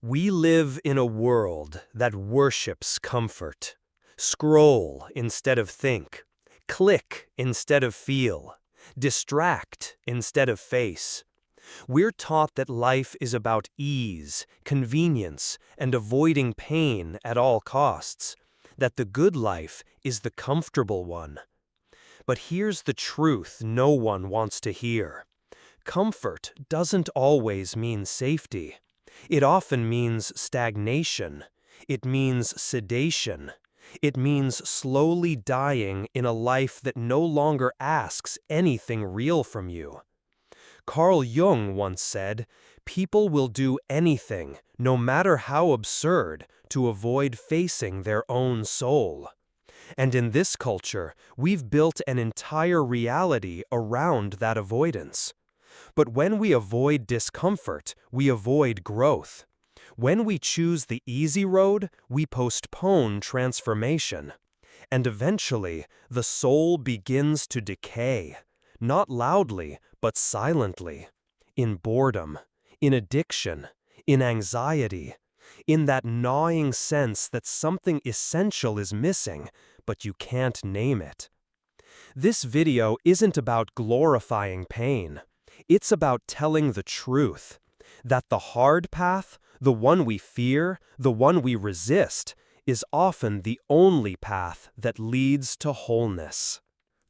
We live in a world that worships comfort. Scroll instead of think. Click instead of feel. Distract instead of face. We're taught that life is about ease, convenience, and avoiding pain at all costs. That the good life is the comfortable one. But here's the truth no one wants to hear. Comfort doesn't always mean safety. It often means stagnation. It means sedation. It means slowly dying in a life that no longer asks anything real from you. Carl Jung once said, "People will do anything, no matter how absurd, to avoid facing their own soul." And in this culture, we've built an entire reality around that avoidance. But when we avoid discomfort, we avoid growth. When we choose the easy road, we postpone transformation. And eventually, the soul begins to decay, not loudly, but silently, in boredom, in addiction, in anxiety, in that gnawing sense that something essential is missing, but you can't name it. This video isn't about glorifying pain. It's about telling the truth, that the hard path, the one we fear, the one we resist, is often the only path that leads to wholeness.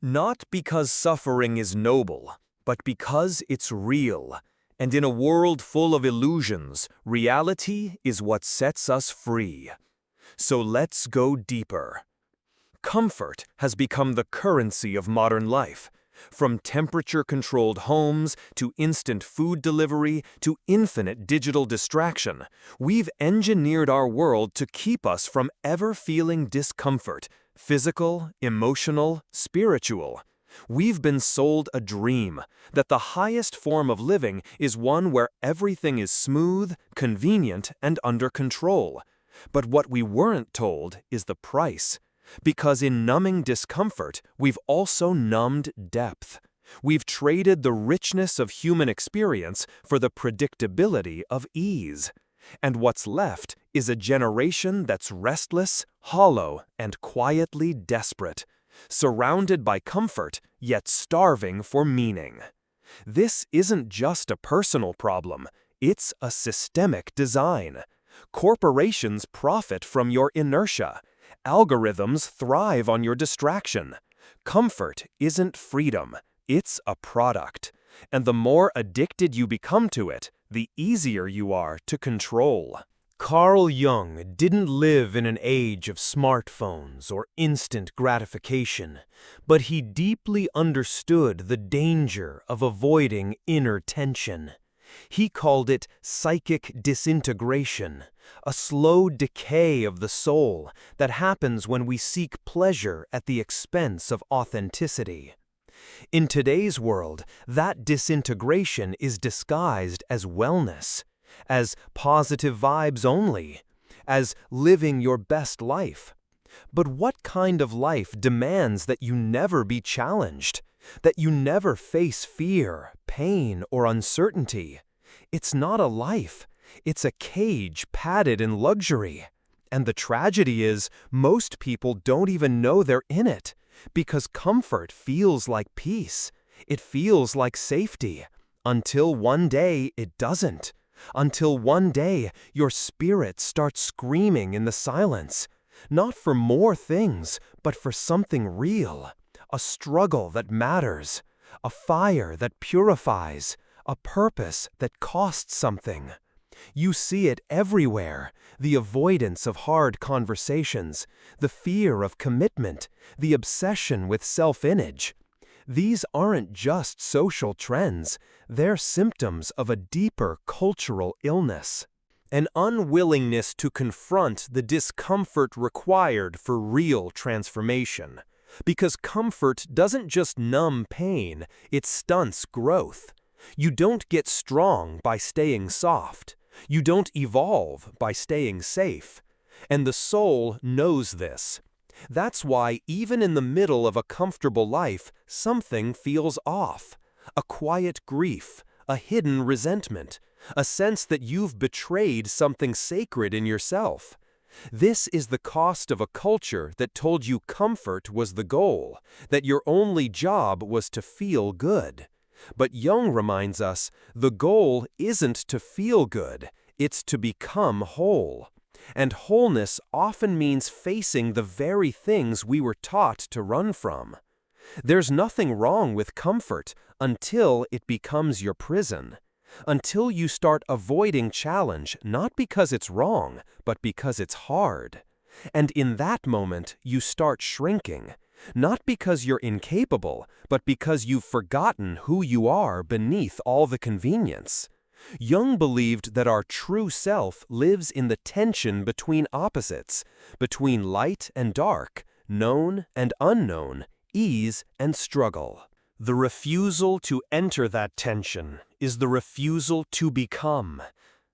Not because suffering is noble, but because it's real. And in a world full of illusions, reality is what sets us free. So let's go deeper. Comfort has become the currency of modern life. From temperature-controlled homes to instant food delivery to infinite digital distraction, we've engineered our world to keep us from ever feeling discomfort, physical, emotional, spiritual. We've been sold a dream that the highest form of living is one where everything is smooth, convenient, and under control. But what we weren't told is the price. Because in numbing discomfort, we've also numbed depth. We've traded the richness of human experience for the predictability of ease. And what's left is a generation that's restless, hollow, and quietly desperate, surrounded by comfort, yet starving for meaning. This isn't just a personal problem, it's a systemic design. Corporations profit from your inertia. Algorithms thrive on your distraction. Comfort isn't freedom, it's a product. And the more addicted you become to it, the easier you are to control. Carl Jung didn't live in an age of smartphones or instant gratification, but he deeply understood the danger of avoiding inner tension. He called it psychic disintegration, a slow decay of the soul that happens when we seek pleasure at the expense of authenticity. In today's world, that disintegration is disguised as wellness, as positive vibes only, as living your best life. But what kind of life demands that you never be challenged, that you never face fear, pain, or uncertainty? It's not a life. It's a cage padded in luxury. And the tragedy is, most people don't even know they're in it, because comfort feels like peace. It feels like safety. Until one day it doesn't. Until one day your spirit starts screaming in the silence. Not for more things, but for something real. A struggle that matters. A fire that purifies. A purpose that costs something. You see it everywhere, the avoidance of hard conversations, the fear of commitment, the obsession with self-image. These aren't just social trends, they're symptoms of a deeper cultural illness. An unwillingness to confront the discomfort required for real transformation. Because comfort doesn't just numb pain, it stunts growth. You don't get strong by staying soft. You don't evolve by staying safe. And the soul knows this. That's why even in the middle of a comfortable life, something feels off. A quiet grief, a hidden resentment, a sense that you've betrayed something sacred in yourself. This is the cost of a culture that told you comfort was the goal, that your only job was to feel good. But Jung reminds us, the goal isn't to feel good, it's to become whole. And wholeness often means facing the very things we were taught to run from. There's nothing wrong with comfort until it becomes your prison. Until you start avoiding challenge, not because it's wrong, but because it's hard. And in that moment, you start shrinking. Not because you're incapable, but because you've forgotten who you are beneath all the convenience. Jung believed that our true self lives in the tension between opposites, between light and dark, known and unknown, ease and struggle. The refusal to enter that tension is the refusal to become.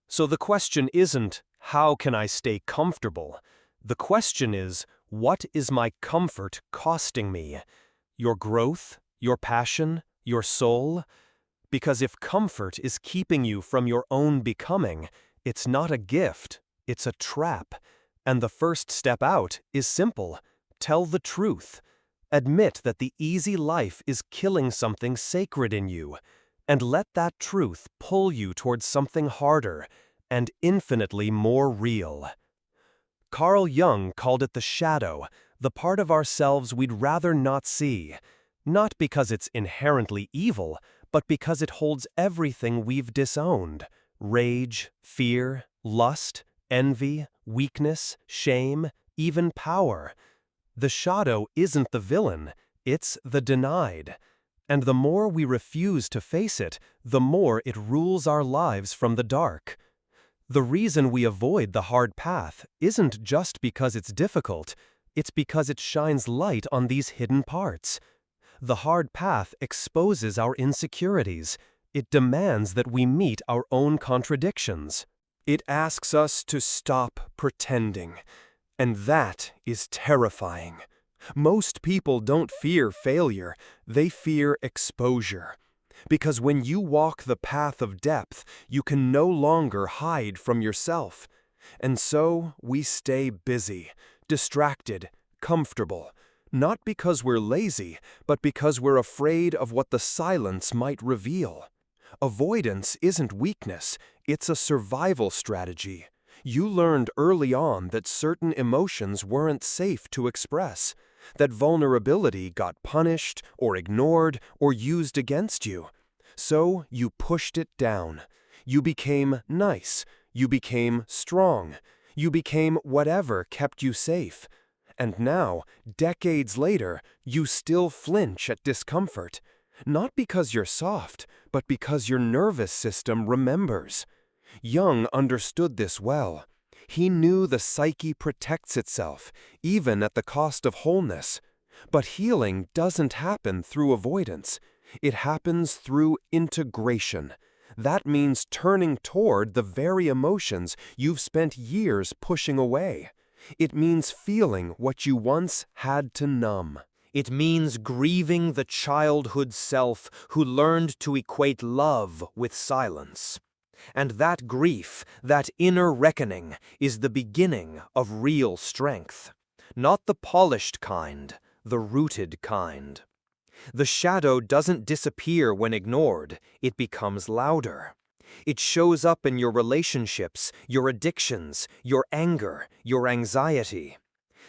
So the question isn't, how can I stay comfortable? The question is, what is my comfort costing me? Your growth, your passion, your soul? Because if comfort is keeping you from your own becoming, it's not a gift, it's a trap. And the first step out is simple. Tell the truth. Admit that the easy life is killing something sacred in you, and let that truth pull you towards something harder and infinitely more real. Carl Jung called it the shadow, the part of ourselves we'd rather not see, not because it's inherently evil, but because it holds everything we've disowned: rage, fear, lust, envy, weakness, shame, even power. The shadow isn't the villain, it's the denied. And the more we refuse to face it, the more it rules our lives from the dark. The reason we avoid the hard path isn't just because it's difficult, it's because it shines light on these hidden parts. The hard path exposes our insecurities. It demands that we meet our own contradictions. It asks us to stop pretending. And that is terrifying. Most people don't fear failure, they fear exposure. Because when you walk the path of depth, you can no longer hide from yourself. And so we stay busy, distracted, comfortable. Not because we're lazy, but because we're afraid of what the silence might reveal. Avoidance isn't weakness, it's a survival strategy. You learned early on that certain emotions weren't safe to express, that vulnerability got punished or ignored or used against you. So you pushed it down. You became nice. You became strong. You became whatever kept you safe. And now, decades later, you still flinch at discomfort. Not because you're soft, but because your nervous system remembers. Jung understood this well. He knew the psyche protects itself, even at the cost of wholeness. But healing doesn't happen through avoidance. It happens through integration. That means turning toward the very emotions you've spent years pushing away. It means feeling what you once had to numb. It means grieving the childhood self who learned to equate love with silence. And that grief, that inner reckoning, is the beginning of real strength. Not the polished kind, the rooted kind. The shadow doesn't disappear when ignored, it becomes louder. It shows up in your relationships, your addictions, your anger, your anxiety.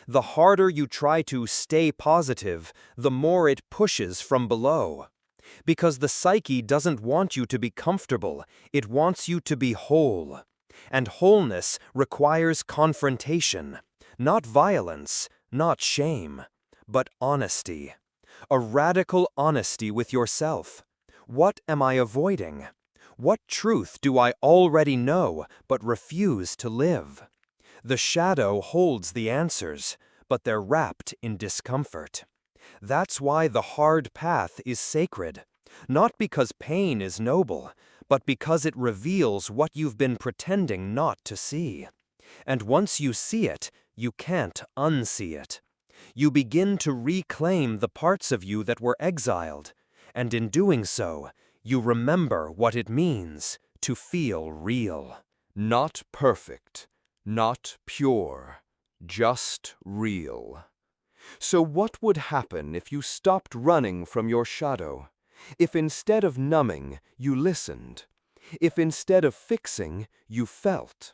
The harder you try to stay positive, the more it pushes from below. Because the psyche doesn't want you to be comfortable, it wants you to be whole. And wholeness requires confrontation, not violence, not shame, but honesty. A radical honesty with yourself. What am I avoiding? What truth do I already know but refuse to live? The shadow holds the answers, but they're wrapped in discomfort. That's why the hard path is sacred, not because pain is noble, but because it reveals what you've been pretending not to see. And once you see it, you can't unsee it. You begin to reclaim the parts of you that were exiled, and in doing so, You remember what it means to feel real. Not perfect, not pure, just real. So what would happen if you stopped running from your shadow? If instead of numbing, you listened? If instead of fixing, you felt?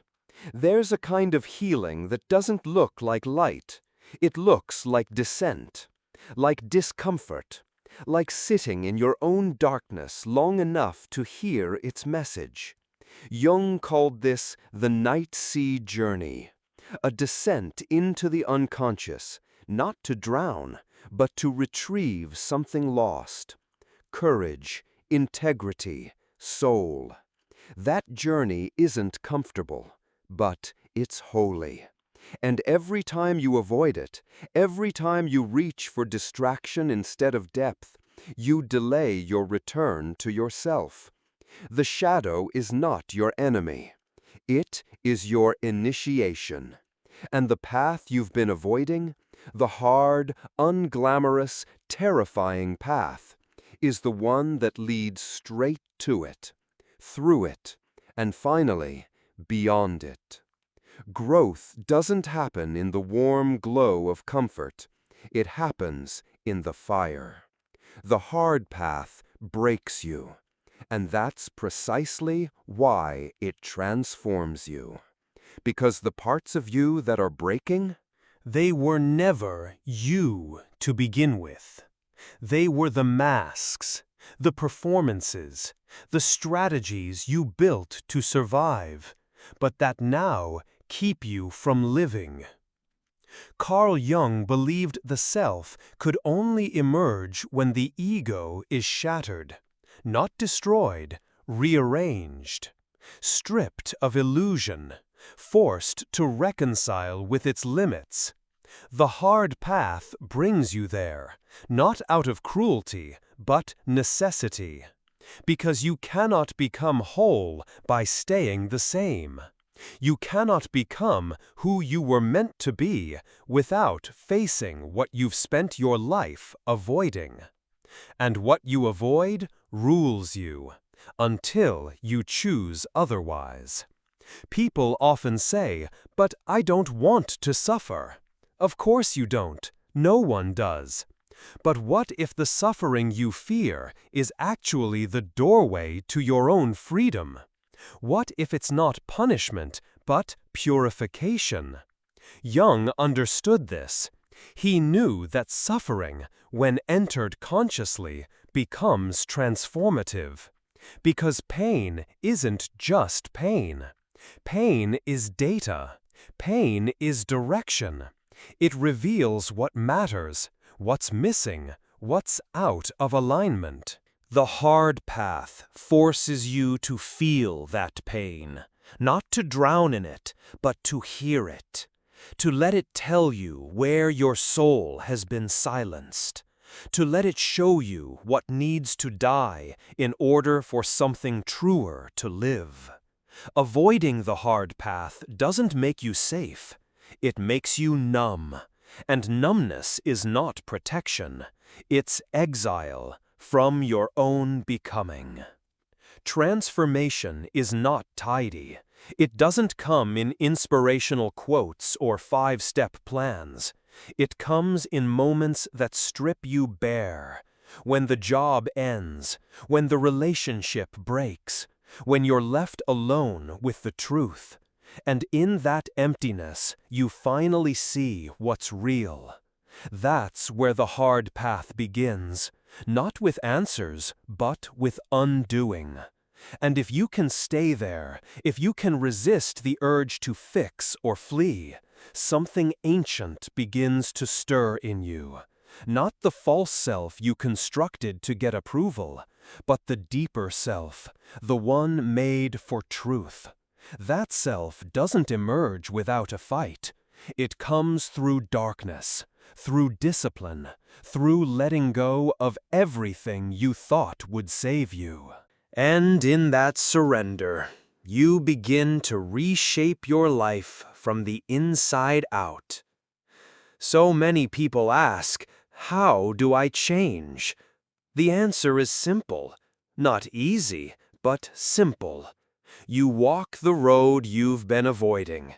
There's a kind of healing that doesn't look like light. It looks like descent, like discomfort, like sitting in your own darkness long enough to hear its message. Jung called this the night sea journey, a descent into the unconscious, not to drown, but to retrieve something lost. Courage, integrity, soul. That journey isn't comfortable, but it's holy. And every time you avoid it, every time you reach for distraction instead of depth, you delay your return to yourself. The shadow is not your enemy. It is your initiation. And the path you've been avoiding, the hard, unglamorous, terrifying path, is the one that leads straight to it, through it, and finally, beyond it. Growth doesn't happen in the warm glow of comfort. It happens in the fire. The hard path breaks you, and that's precisely why it transforms you. Because the parts of you that are breaking, They were never you to begin with. They were the masks, the performances, the strategies you built to survive, but that now keep you from living. Carl Jung believed the self could only emerge when the ego is shattered, not destroyed, rearranged, stripped of illusion, forced to reconcile with its limits. The hard path brings you there, not out of cruelty, but necessity. Because you cannot become whole by staying the same. You cannot become who you were meant to be without facing what you've spent your life avoiding. And what you avoid rules you, until you choose otherwise. People often say, "But I don't want to suffer." Of course you don't. No one does. But what if the suffering you fear is actually the doorway to your own freedom? What if it's not punishment, but purification? Jung understood this. He knew that suffering, when entered consciously, becomes transformative. Because pain isn't just pain. Pain is data. Pain is direction. It reveals what matters, what's missing, what's out of alignment. The hard path forces you to feel that pain, not to drown in it, but to hear it, to let it tell you where your soul has been silenced, to let it show you what needs to die in order for something truer to live. Avoiding the hard path doesn't make you safe. It makes you numb. And numbness is not protection. It's exile from your own becoming. Transformation is not tidy. It doesn't come in inspirational quotes or 5-step plans. It comes in moments that strip you bare. When the job ends, when the relationship breaks, when you're left alone with the truth. And in that emptiness, you finally see what's real. That's where the hard path begins, not with answers, but with undoing. And if you can stay there, if you can resist the urge to fix or flee, something ancient begins to stir in you. Not the false self you constructed to get approval, but the deeper self, the one made for truth. That self doesn't emerge without a fight. It comes through darkness, through discipline, through letting go of everything you thought would save you. And in that surrender, you begin to reshape your life from the inside out. So many people ask, how do I change? The answer is simple. Not easy, but simple. You walk the road you've been avoiding.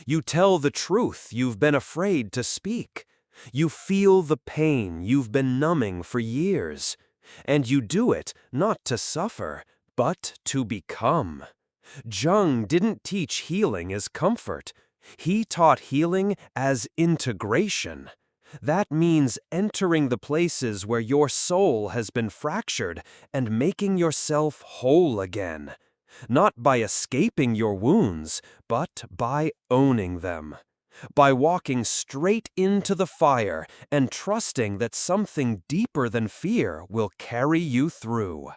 You tell the truth you've been afraid to speak. You feel the pain you've been numbing for years. And you do it not to suffer, but to become. Jung didn't teach healing as comfort. He taught healing as integration. That means entering the places where your soul has been fractured and making yourself whole again. Not by escaping your wounds, but by owning them. By walking straight into the fire and trusting that something deeper than fear will carry you through.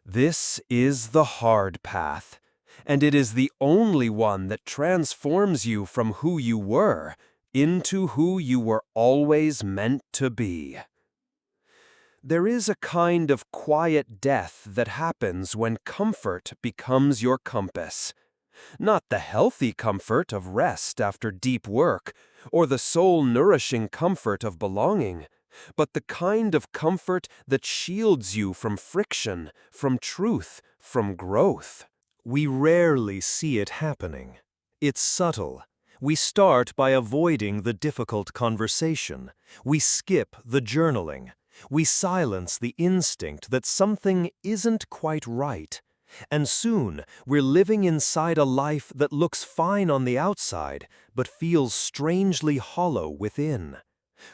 This is the hard path, and it is the only one that transforms you from who you were into who you were always meant to be. There is a kind of quiet death that happens when comfort becomes your compass. Not the healthy comfort of rest after deep work, or the soul-nourishing comfort of belonging, but the kind of comfort that shields you from friction, from truth, from growth. We rarely see it happening. It's subtle. We start by avoiding the difficult conversation. We skip the journaling. We silence the instinct that something isn't quite right. And soon, we're living inside a life that looks fine on the outside, but feels strangely hollow within.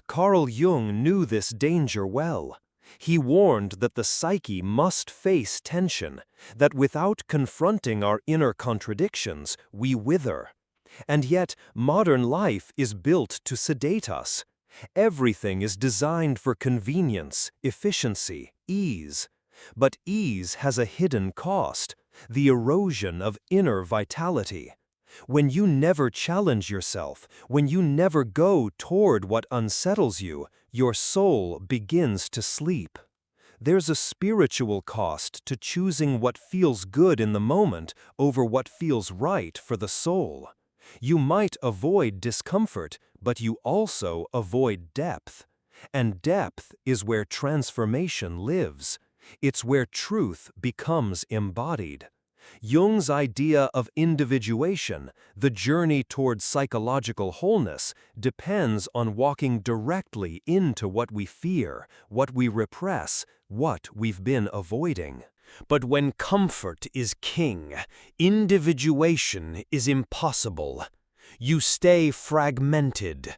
Carl Jung knew this danger well. He warned that the psyche must face tension, that without confronting our inner contradictions, we wither. And yet, modern life is built to sedate us. Everything is designed for convenience, efficiency, ease. But ease has a hidden cost, the erosion of inner vitality. When you never challenge yourself, when you never go toward what unsettles you, your soul begins to sleep. There's a spiritual cost to choosing what feels good in the moment over what feels right for the soul. You might avoid discomfort, but you also avoid depth. And depth is where transformation lives. It's where truth becomes embodied. Jung's idea of individuation, the journey toward psychological wholeness, depends on walking directly into what we fear, what we repress, what we've been avoiding. But when comfort is king, individuation is impossible. You stay fragmented.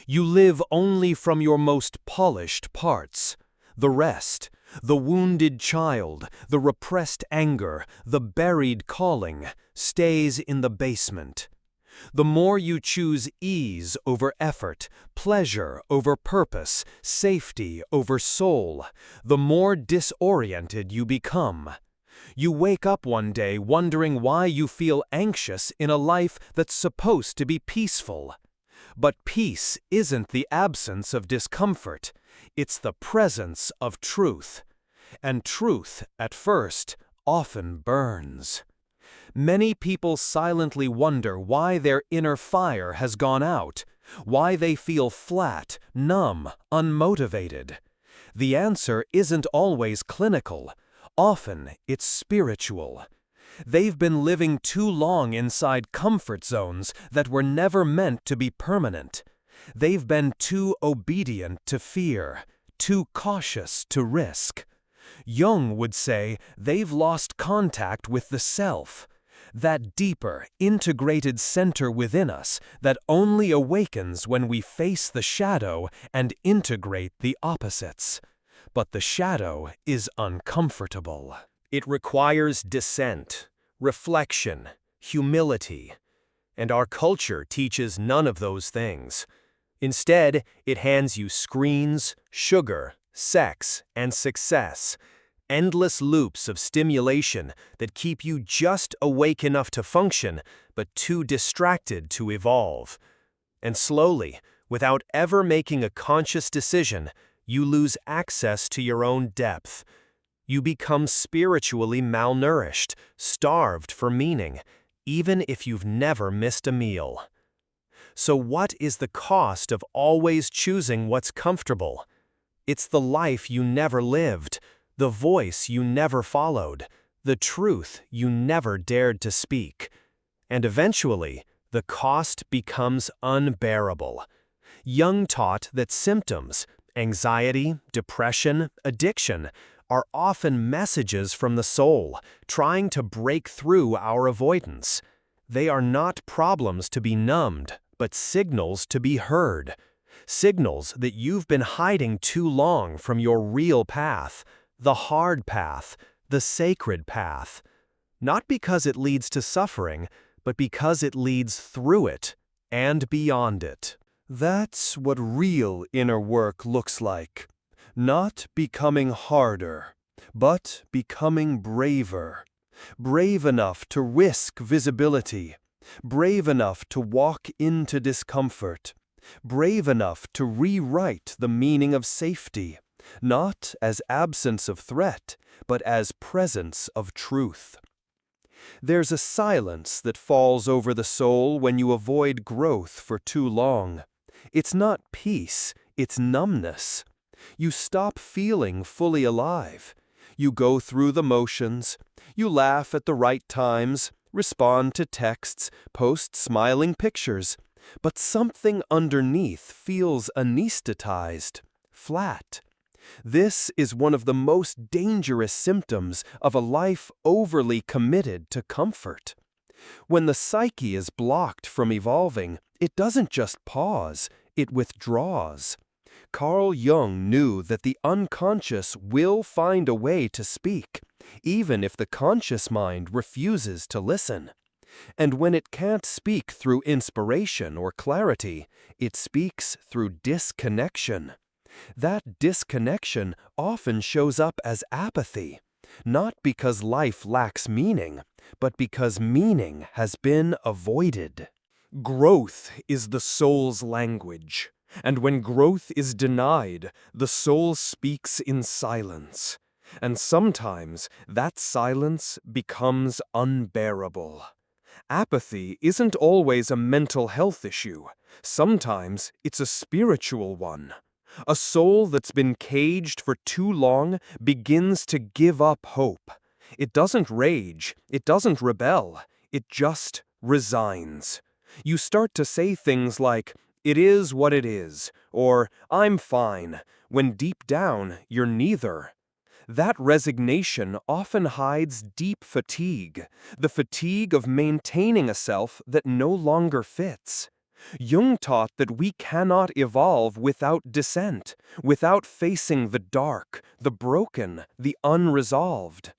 You live only from your most polished parts. The rest, the wounded child, the repressed anger, the buried calling, stays in the basement. The more you choose ease over effort, pleasure over purpose, safety over soul, the more disoriented you become. You wake up one day wondering why you feel anxious in a life that's supposed to be peaceful. But peace isn't the absence of discomfort, it's the presence of truth. And truth, at first, often burns. Many people silently wonder why their inner fire has gone out, why they feel flat, numb, unmotivated. The answer isn't always clinical. Often, it's spiritual. They've been living too long inside comfort zones that were never meant to be permanent. They've been too obedient to fear, too cautious to risk. Jung would say they've lost contact with the self, that deeper, integrated center within us that only awakens when we face the shadow and integrate the opposites. But the shadow is uncomfortable. It requires descent, reflection, humility. And our culture teaches none of those things. Instead, it hands you screens, sugar, sex, and success. Endless loops of stimulation that keep you just awake enough to function, but too distracted to evolve. And slowly, without ever making a conscious decision, you lose access to your own depth. You become spiritually malnourished, starved for meaning, even if you've never missed a meal. So what is the cost of always choosing what's comfortable? It's the life you never lived, the voice you never followed, the truth you never dared to speak. And eventually, the cost becomes unbearable. Jung taught that symptoms, anxiety, depression, addiction, are often messages from the soul, trying to break through our avoidance. They are not problems to be numbed, but signals to be heard. Signals that you've been hiding too long from your real path, the hard path, the sacred path. Not because it leads to suffering, but because it leads through it and beyond it. That's what real inner work looks like. Not becoming harder, but becoming braver. Brave enough to risk visibility. Brave enough to walk into discomfort. Brave enough to rewrite the meaning of safety, not as absence of threat, but as presence of truth. There's a silence that falls over the soul when you avoid growth for too long. It's not peace, it's numbness. You stop feeling fully alive. You go through the motions. You laugh at the right times, respond to texts, post smiling pictures. But something underneath feels anesthetized, flat. This is one of the most dangerous symptoms of a life overly committed to comfort. When the psyche is blocked from evolving, it doesn't just pause, it withdraws. Carl Jung knew that the unconscious will find a way to speak, even if the conscious mind refuses to listen. And when it can't speak through inspiration or clarity, it speaks through disconnection. That disconnection often shows up as apathy, not because life lacks meaning, but because meaning has been avoided. Growth is the soul's language, and when growth is denied, the soul speaks in silence. And sometimes that silence becomes unbearable. Apathy isn't always a mental health issue. Sometimes it's a spiritual one. A soul that's been caged for too long begins to give up hope. It doesn't rage, it doesn't rebel, it just resigns. You start to say things like, "It is what it is," or "I'm fine," when deep down you're neither. That resignation often hides deep fatigue, the fatigue of maintaining a self that no longer fits. Jung taught that we cannot evolve without dissent, without facing the dark, the broken, the unresolved.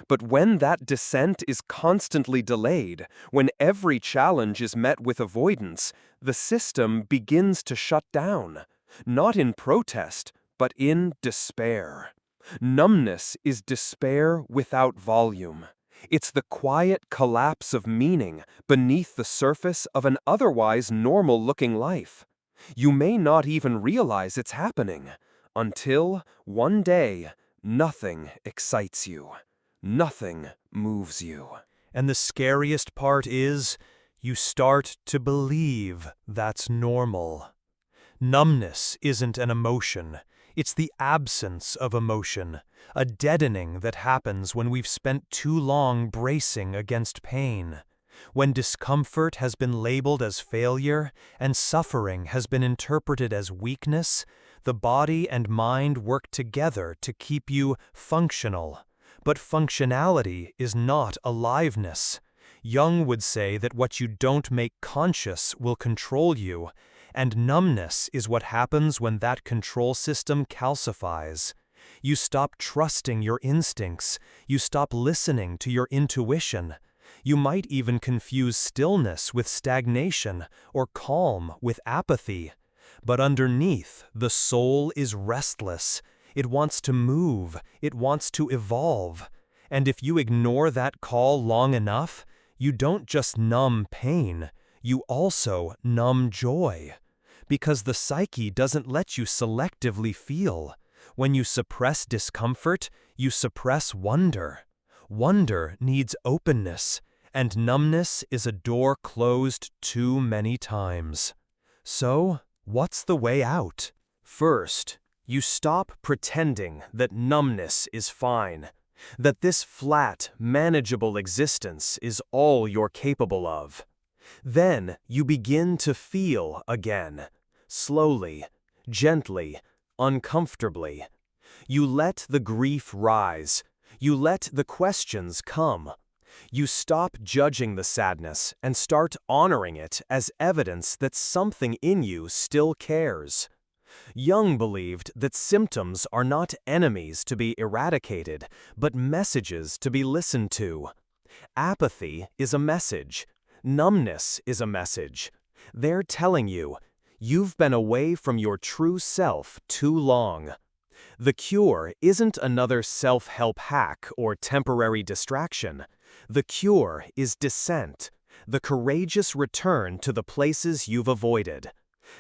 But when that dissent is constantly delayed, when every challenge is met with avoidance, the system begins to shut down, not in protest, but in despair. Numbness is despair without volume. It's the quiet collapse of meaning beneath the surface of an otherwise normal-looking life. You may not even realize it's happening until, one day, nothing excites you. Nothing moves you. And the scariest part is, you start to believe that's normal. Numbness isn't an emotion. It's the absence of emotion, a deadening that happens when we've spent too long bracing against pain, when discomfort has been labeled as failure and suffering has been interpreted as weakness. The body and mind work together to keep you functional. But functionality is not aliveness. Jung would say that what you don't make conscious will control you, and numbness is what happens when that control system calcifies. You stop trusting your instincts. You stop listening to your intuition. You might even confuse stillness with stagnation or calm with apathy. But underneath, the soul is restless. It wants to move. It wants to evolve. And if you ignore that call long enough, you don't just numb pain, you also numb joy. Because the psyche doesn't let you selectively feel. When you suppress discomfort, you suppress wonder. Wonder needs openness, and numbness is a door closed too many times. So, what's the way out? First, You stop pretending that numbness is fine, that this flat, manageable existence is all you're capable of. Then you begin to feel again, slowly, gently, uncomfortably. You let the grief rise. You let the questions come. You stop judging the sadness and start honoring it as evidence that something in you still cares. Jung believed that symptoms are not enemies to be eradicated, but messages to be listened to. Apathy is a message. Numbness is a message. They're telling you, you've been away from your true self too long. The cure isn't another self-help hack or temporary distraction. The cure is descent, the courageous return to the places you've avoided.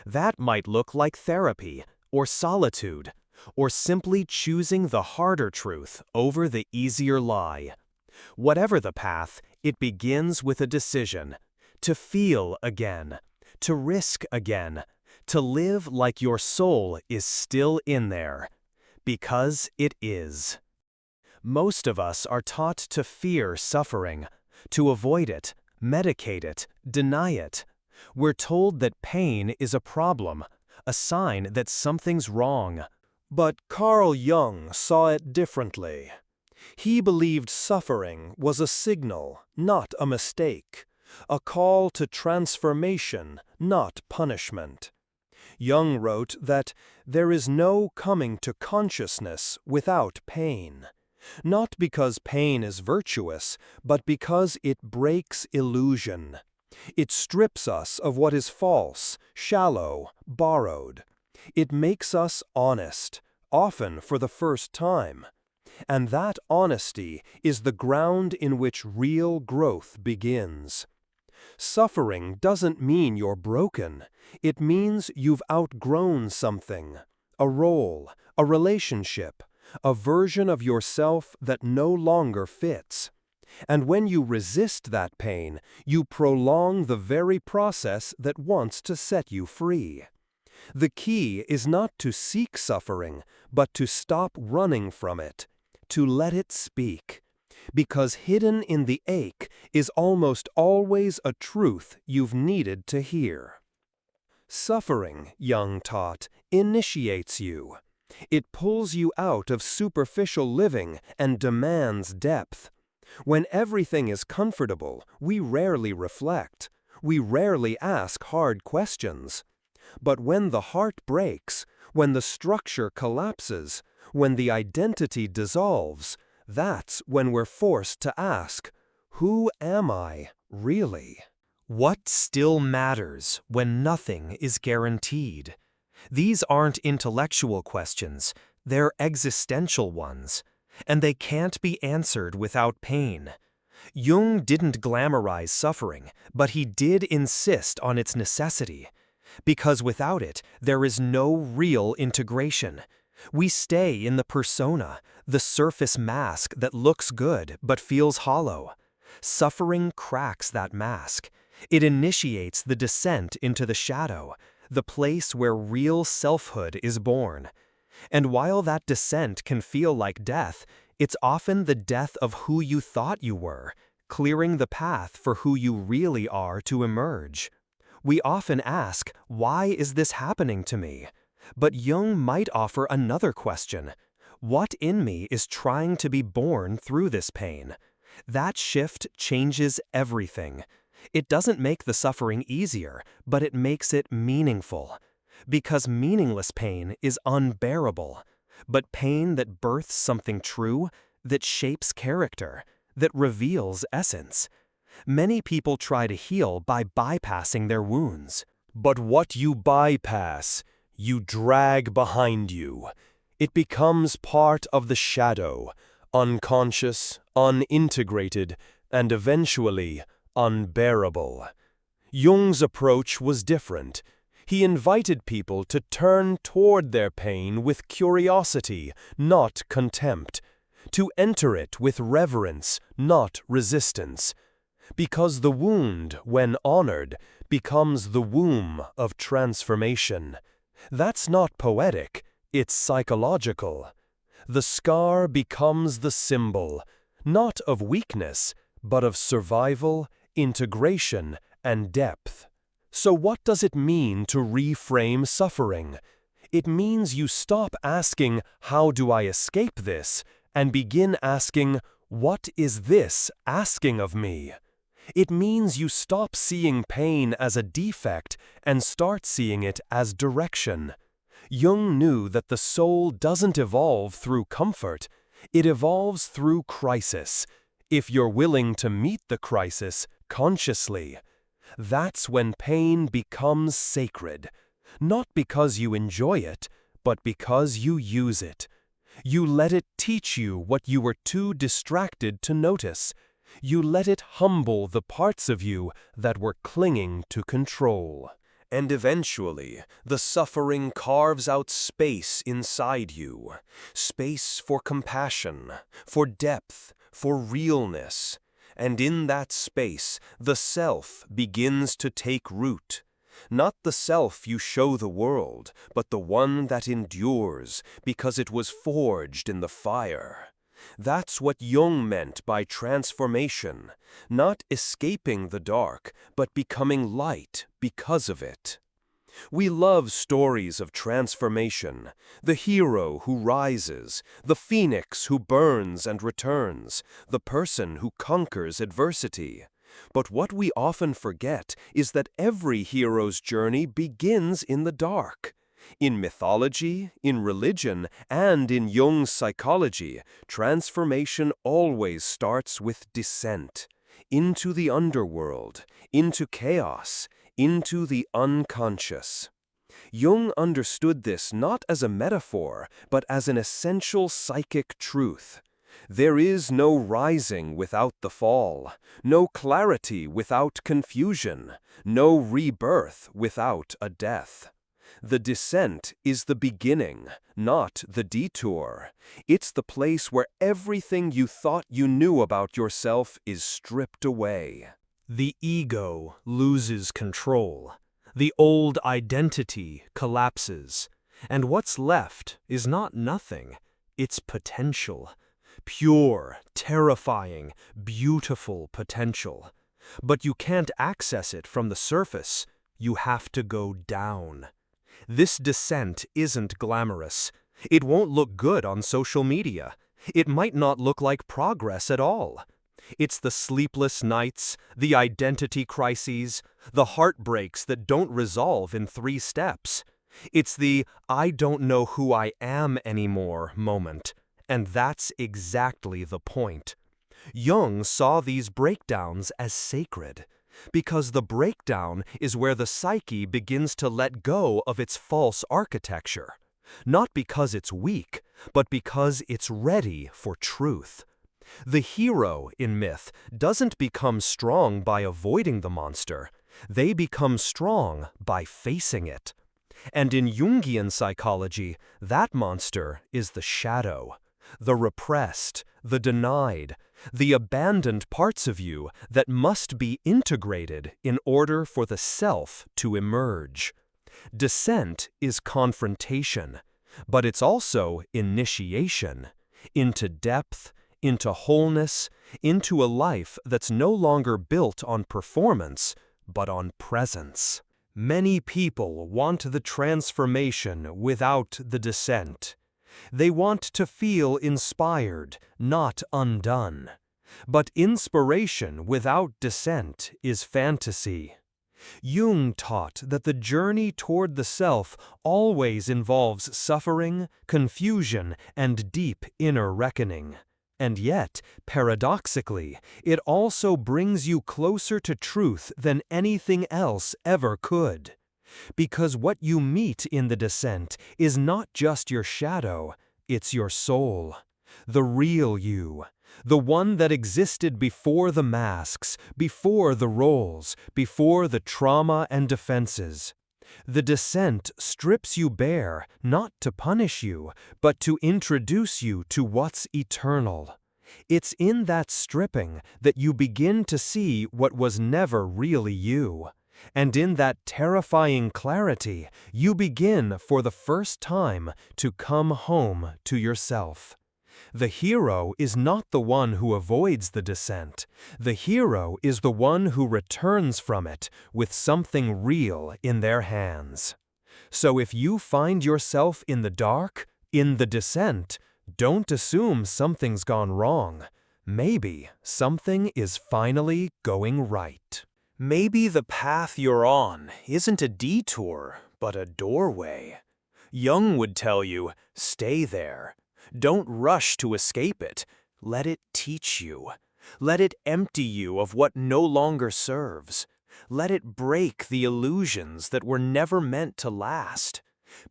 That might look like therapy, or solitude, or simply choosing the harder truth over the easier lie. Whatever the path, it begins with a decision: to feel again, to risk again, to live like your soul is still in there. Because it is. Most of us are taught to fear suffering, to avoid it, medicate it, deny it. We're told that pain is a problem, a sign that something's wrong. But Carl Jung saw it differently. He believed suffering was a signal, not a mistake, a call to transformation, not punishment. Jung wrote that there is no coming to consciousness without pain, not because pain is virtuous, but because it breaks illusion. It strips us of what is false, shallow, borrowed. It makes us honest, often for the first time. And that honesty is the ground in which real growth begins. Suffering doesn't mean you're broken. It means you've outgrown something, a role, a relationship, a version of yourself that no longer fits. And when you resist that pain, you prolong the very process that wants to set you free. The key is not to seek suffering, but to stop running from it, to let it speak. Because hidden in the ache is almost always a truth you've needed to hear. Suffering, Jung taught, initiates you. It pulls you out of superficial living and demands depth. When everything is comfortable, we rarely reflect. We rarely ask hard questions. But when the heart breaks, when the structure collapses, when the identity dissolves, that's when we're forced to ask, who am I, really? What still matters when nothing is guaranteed? These aren't intellectual questions, they're existential ones. And they can't be answered without pain. Jung didn't glamorize suffering, but he did insist on its necessity. Because without it, there is no real integration. We stay in the persona, the surface mask that looks good but feels hollow. Suffering cracks that mask. It initiates the descent into the shadow, the place where real selfhood is born. And while that descent can feel like death, it's often the death of who you thought you were, clearing the path for who you really are to emerge. We often ask, why is this happening to me? But Jung might offer another question. What in me is trying to be born through this pain? That shift changes everything. It doesn't make the suffering easier, but it makes it meaningful. Because meaningless pain is unbearable. But pain that births something true, that shapes character, that reveals essence. Many people try to heal by bypassing their wounds. But what you bypass, you drag behind you. It becomes part of the shadow, unconscious, unintegrated, and eventually unbearable. Jung's approach was different. He invited people to turn toward their pain with curiosity, not contempt, to enter it with reverence, not resistance. Because the wound, when honored, becomes the womb of transformation. That's not poetic, It's psychological. The scar becomes the symbol, not of weakness, but of survival, integration, and depth. So what does it mean to reframe suffering? It means you stop asking, "How do I escape this?" and begin asking, "What is this asking of me?" It means you stop seeing pain as a defect and start seeing it as direction. Jung knew that the soul doesn't evolve through comfort, it evolves through crisis. If you're willing to meet the crisis consciously, that's when pain becomes sacred. Not because you enjoy it, but because you use it. You let it teach you what you were too distracted to notice. You let it humble the parts of you that were clinging to control. And eventually, the suffering carves out space inside you. Space for compassion, for depth, for realness. And in that space, the self begins to take root. Not the self you show the world, but the one that endures because it was forged in the fire. That's what Jung meant by transformation, not escaping the dark, but becoming light because of it. We love stories of transformation, the hero who rises, the phoenix who burns and returns, the person who conquers adversity. But what we often forget is that every hero's journey begins in the dark. In mythology, in religion, and in Jung's psychology, transformation always starts with descent into the underworld, into chaos, into the unconscious. Jung understood this not as a metaphor, but as an essential psychic truth. There is no rising without the fall, no clarity without confusion, no rebirth without a death. The descent is the beginning, not the detour. It's the place where everything you thought you knew about yourself is stripped away. The ego loses control. The old identity collapses. And what's left is not nothing. It's potential. Pure, terrifying, beautiful potential. But you can't access it from the surface. You have to go down. This descent isn't glamorous. It won't look good on social media. It might not look like progress at all. It's the sleepless nights, the identity crises, the heartbreaks that don't resolve in 3 steps. It's the "I don't know who I am anymore" moment. And that's exactly the point. Jung saw these breakdowns as sacred, because the breakdown is where the psyche begins to let go of its false architecture, not because it's weak, but because it's ready for truth. The hero in myth doesn't become strong by avoiding the monster. They become strong by facing it. And in Jungian psychology, that monster is the shadow, the repressed, the denied, the abandoned parts of you that must be integrated in order for the self to emerge. Descent is confrontation, but it's also initiation into depth, into wholeness, into a life that's no longer built on performance, but on presence. Many people want the transformation without the descent. They want to feel inspired, not undone. But inspiration without descent is fantasy. Jung taught that the journey toward the self always involves suffering, confusion, and deep inner reckoning. And yet, paradoxically, it also brings you closer to truth than anything else ever could. Because what you meet in the descent is not just your shadow, it's your soul, the real you, the one that existed before the masks, before the roles, before the trauma and defenses. The descent strips you bare, not to punish you, but to introduce you to what's eternal. It's in that stripping that you begin to see what was never really you. And in that terrifying clarity, you begin for the first time to come home to yourself. The hero is not the one who avoids the descent. The hero is the one who returns from it with something real in their hands. So if you find yourself in the dark, in the descent, don't assume something's gone wrong. Maybe something is finally going right. Maybe the path you're on isn't a detour, but a doorway. Jung would tell you, stay there. Don't rush to escape it. Let it teach you. Let it empty you of what no longer serves. Let it break the illusions that were never meant to last.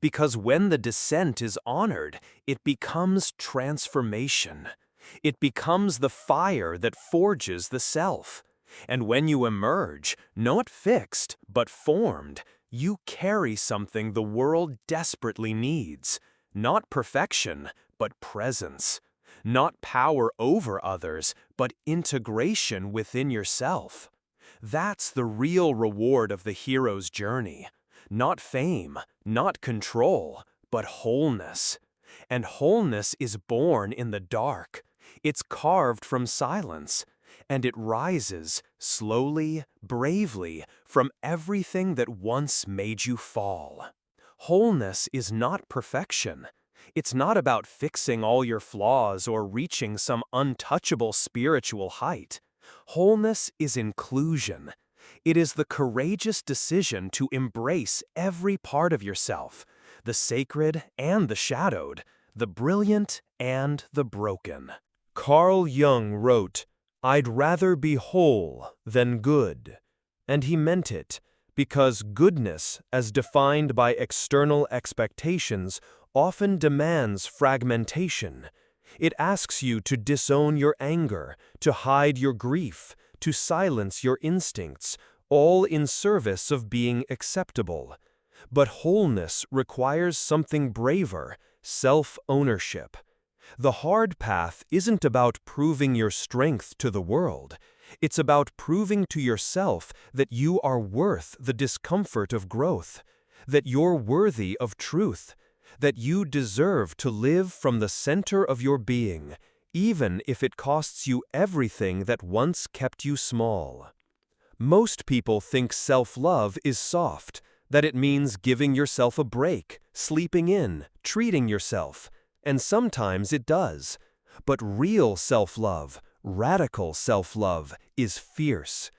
Because when the descent is honored, it becomes transformation. It becomes the fire that forges the self. And when you emerge, not fixed, but formed, you carry something the world desperately needs. Not perfection, but presence. Not power over others, but integration within yourself. That's the real reward of the hero's journey. Not fame, not control, but wholeness. And wholeness is born in the dark. It's carved from silence. And it rises, slowly, bravely, from everything that once made you fall. Wholeness is not perfection. It's not about fixing all your flaws or reaching some untouchable spiritual height. Wholeness is inclusion. It is the courageous decision to embrace every part of yourself, the sacred and the shadowed, the brilliant and the broken. Carl Jung wrote, "I'd rather be whole than good." And he meant it, because goodness, as defined by external expectations, often demands fragmentation. It asks you to disown your anger, to hide your grief, to silence your instincts, all in service of being acceptable. But wholeness requires something braver, self-ownership. The hard path isn't about proving your strength to the world. It's about proving to yourself that you are worth the discomfort of growth, that you're worthy of truth, that you deserve to live from the center of your being, even if it costs you everything that once kept you small. Most people think self-love is soft, that it means giving yourself a break, sleeping in, treating yourself. And sometimes it does. But real self-love, radical self-love, is fierce.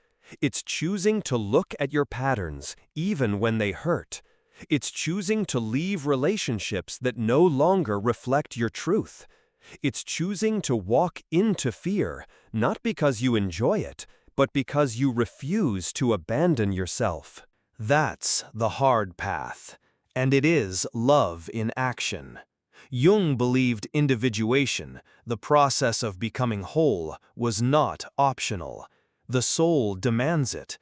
It's choosing to look at your patterns, even when they hurt. It's choosing to leave relationships that no longer reflect your truth. It's choosing to walk into fear, not because you enjoy it, but because you refuse to abandon yourself. That's the hard path. And it is love in action. Jung believed individuation, the process of becoming whole, was not optional. The soul demands it.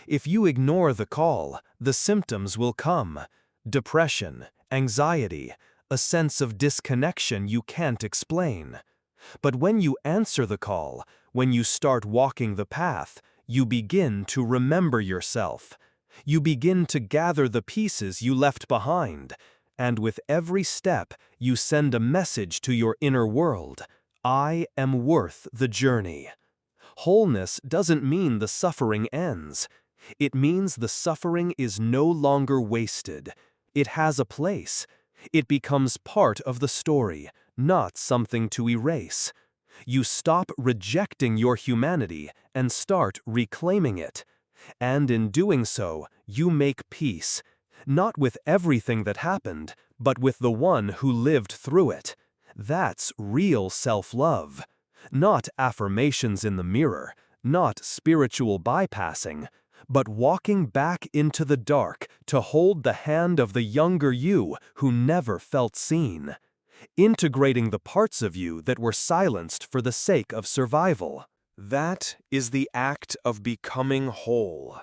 If you ignore the call, the symptoms will come. Depression, anxiety, a sense of disconnection you can't explain. But when you answer the call, when you start walking the path, you begin to remember yourself. You begin to gather the pieces you left behind. And with every step, you send a message to your inner world. I am worth the journey. Wholeness doesn't mean the suffering ends. It means the suffering is no longer wasted. It has a place. It becomes part of the story, not something to erase. You stop rejecting your humanity and start reclaiming it. And in doing so, you make peace. Not with everything that happened, but with the one who lived through it. That's real self-love. Not affirmations in the mirror, not spiritual bypassing, but walking back into the dark to hold the hand of the younger you who never felt seen. Integrating the parts of you that were silenced for the sake of survival. That is the act of becoming whole.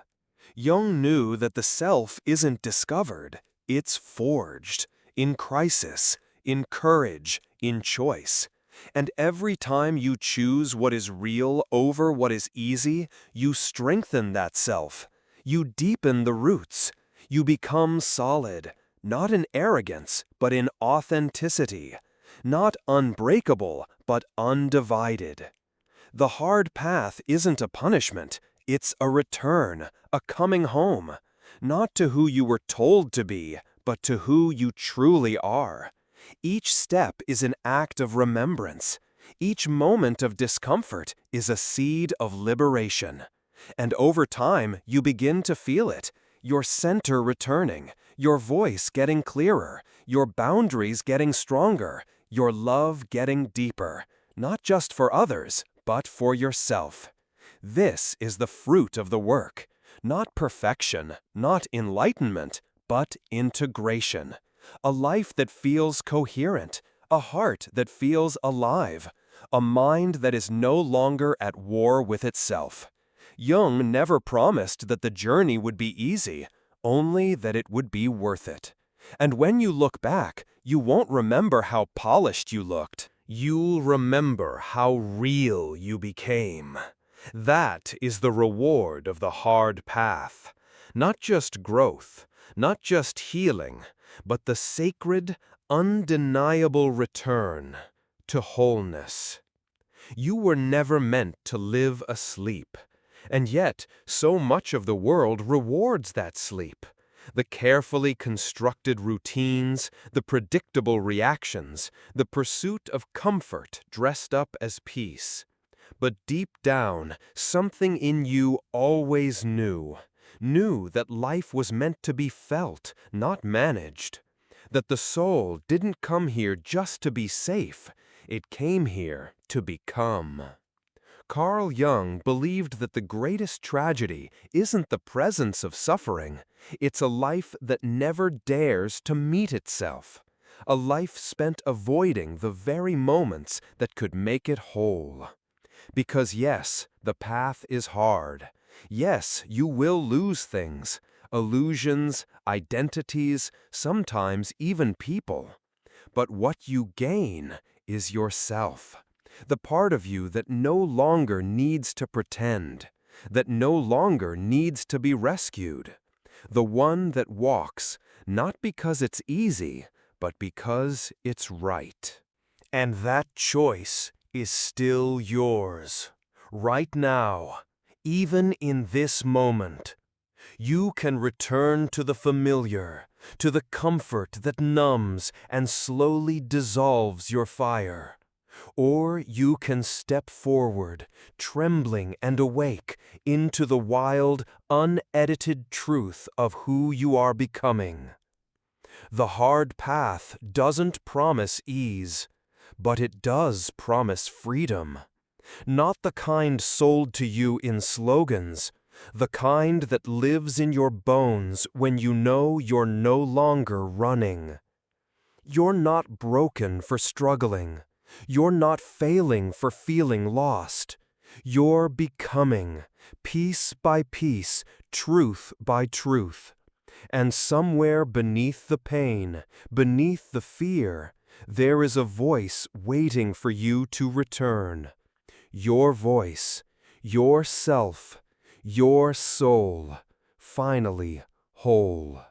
Jung knew that the self isn't discovered, it's forged, in crisis, in courage, in choice. And every time you choose what is real over what is easy, you strengthen that self. You deepen the roots. You become solid, not in arrogance, but in authenticity. Not unbreakable, but undivided. The hard path isn't a punishment, it's a return, a coming home. Not to who you were told to be, but to who you truly are. Each step is an act of remembrance. Each moment of discomfort is a seed of liberation. And over time, you begin to feel it. Your center returning, your voice getting clearer, your boundaries getting stronger, your love getting deeper, not just for others, but for yourself. This is the fruit of the work. Not perfection, not enlightenment, but integration. A life that feels coherent, a heart that feels alive, a mind that is no longer at war with itself. Jung never promised that the journey would be easy, only that it would be worth it. And when you look back, you won't remember how polished you looked. You'll remember how real you became. That is the reward of the hard path. Not just growth, not just healing, but the sacred, undeniable return to wholeness. You were never meant to live asleep. And yet, so much of the world rewards that sleep. The carefully constructed routines, the predictable reactions, the pursuit of comfort dressed up as peace. But deep down, something in you always knew that life was meant to be felt, not managed. That the soul didn't come here just to be safe, it came here to become. Carl Jung believed that the greatest tragedy isn't the presence of suffering, it's a life that never dares to meet itself. A life spent avoiding the very moments that could make it whole. Because yes, the path is hard. Yes, you will lose things, illusions, identities, sometimes even people. But what you gain is yourself. The part of you that no longer needs to pretend, that no longer needs to be rescued. The one that walks, not because it's easy, but because it's right. And that choice is still yours. Right now, even in this moment. You can return to the familiar, to the comfort that numbs and slowly dissolves your fire. Or you can step forward, trembling and awake, into the wild, unedited truth of who you are becoming. The hard path doesn't promise ease, but it does promise freedom. Not the kind sold to you in slogans, the kind that lives in your bones when you know you're no longer running. You're not broken for struggling. You're not failing for feeling lost. You're becoming, piece by piece, truth by truth. And somewhere beneath the pain, beneath the fear, there is a voice waiting for you to return. Your voice, your self, your soul, finally whole.